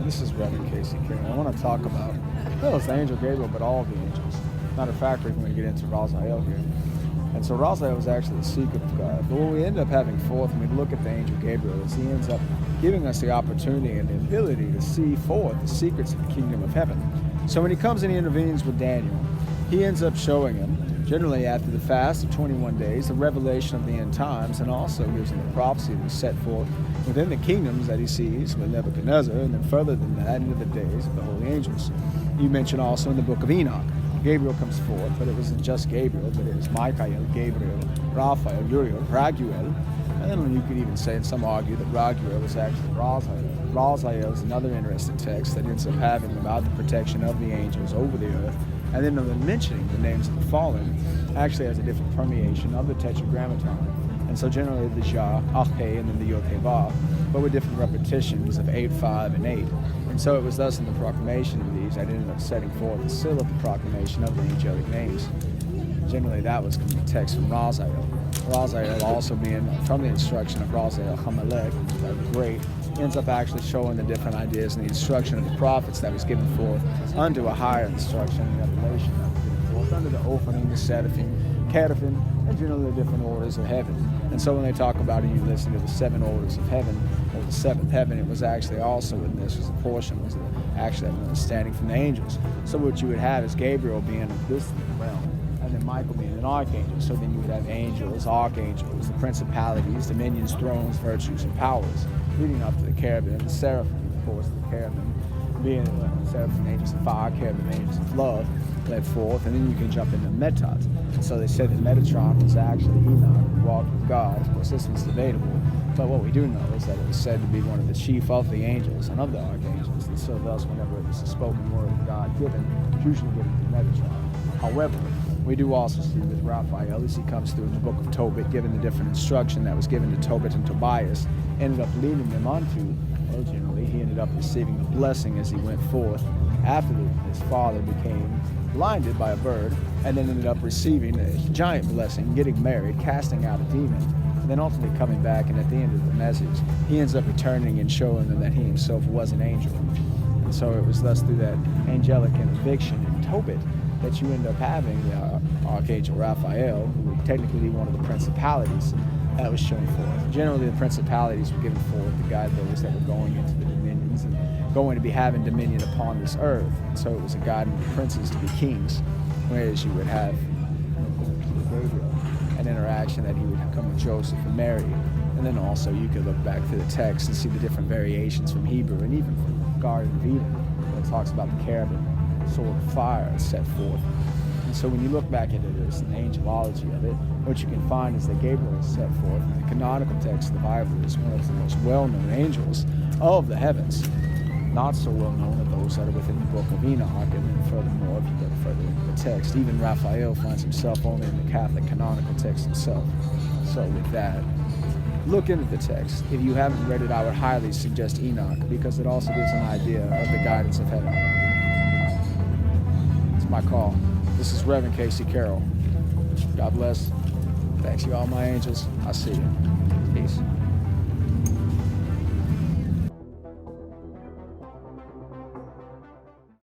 This is Reverend Casey Carroll. I want to talk about not just the angel Gabriel, but all the angels. Matter of fact, we're going to get into Raziel here. And so Raziel was actually the secret of God. But what we end up having forth when we look at the angel Gabriel is he ends up giving us the opportunity and the ability to see forth the secrets of the kingdom of heaven. So when he comes and he intervenes with Daniel, he ends up showing him, generally after the fast of 21 days, the revelation of the end times, and also gives him the prophecy that is set forth within the kingdoms that he sees with Nebuchadnezzar, and then further than that into the days of the holy angels. You mentioned also in the book of Enoch, Gabriel comes forth, but it wasn't just Gabriel, but it was Michael, Gabriel, Raphael, Uriel, Raguel, and then you could even say, and some argue, that Raguel was actually Raziel. Raziel is another interesting text that ends up having about the protection of the angels over the earth, and then mentioning the names of the fallen actually has a different permeation of the Tetragrammaton. And so generally the Jah, Ache, and then the Yod He Vav, but with different repetitions of 8, 5, and 8. And so it was thus in the proclamation of these that ended up setting forth the seal of the proclamation of the angelic names. Generally that was coming text from Raziel. Raziel also being from the instruction of Raziel Hamelech, the great, ends up actually showing the different ideas and the instruction of the prophets that was given forth unto a higher instruction and revelation that was given forth under the Ophanim, the Seraphim, Cherubim, and generally the different orders of heaven. And so when they talk about it, you listen to the 7 orders of heaven, or the 7th heaven, it was actually also in this, was a portion, was actually an understanding from the angels. So what you would have is Gabriel being in this realm, and then Michael being an archangel. So then you would have angels, archangels, the principalities, dominions, thrones, virtues, and powers, leading up to the cherubim, the seraphim, of course, the cherubim being the seraphim, angels of fire, cherubim, angels of love, led forth, and then you can jump into Metat. So they said that Metatron was actually Enoch, who walked with God. Of course, this was debatable, but what we do know is that it was said to be one of the chief of the angels and of the archangels, and so thus whenever it was a spoken word of God given, it's usually given to Metatron. However, we do also see with Raphael, as he comes through in the book of Tobit, given the different instruction that was given to Tobit and Tobias, ended up leading them onto, originally, he ended up receiving a blessing as he went forth after his father became blinded by a bird, and then ended up receiving a giant blessing, getting married, casting out a demon, and then ultimately coming back, and at the end of the message, he ends up returning and showing them that he himself was an angel. And so it was thus through that angelic interdiction in Tobit that you end up having the Archangel Raphael, who would technically be one of the principalities that was shown forth. Generally, the principalities were given forth to guide those that were going into the dominions and going to be having dominion upon this earth. And so it was a guiding the princes to be kings, whereas you would have Gabriel, an interaction that he would come with Joseph and Mary. And then also you could look back through the text and see the different variations from Hebrew and even from Garden of Eden, where it talks about the cherubim, sword of fire set forth. And so when you look back into this and the angelology of it, what you can find is that Gabriel is set forth in the canonical text of the Bible as one of the most well-known angels of the heavens. Not so well known are those that are within the book of Enoch, and then furthermore, if you go further into the text, even Raphael finds himself only in the Catholic canonical text itself. So with that, look into the text. If you haven't read it, I would highly suggest Enoch, because it also gives an idea of the guidance of heaven. It's my call. This is Reverend Casey Carroll. God bless. Thanks you all, my angels. I see you. Peace.